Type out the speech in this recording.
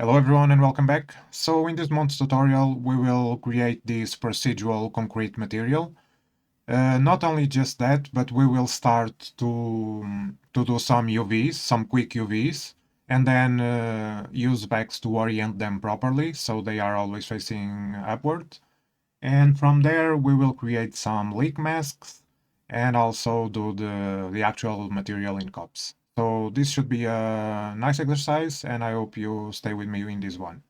Hello everyone and welcome back. So in this month's tutorial we will create this procedural concrete material. Not only just that, but we will start to do some UVs, some quick UVs, and then use backs to orient them properly so they are always facing upward. And from there we will create some leak masks and also do the actual material in cups. So this should be a nice exercise and I hope you stay with me in this one.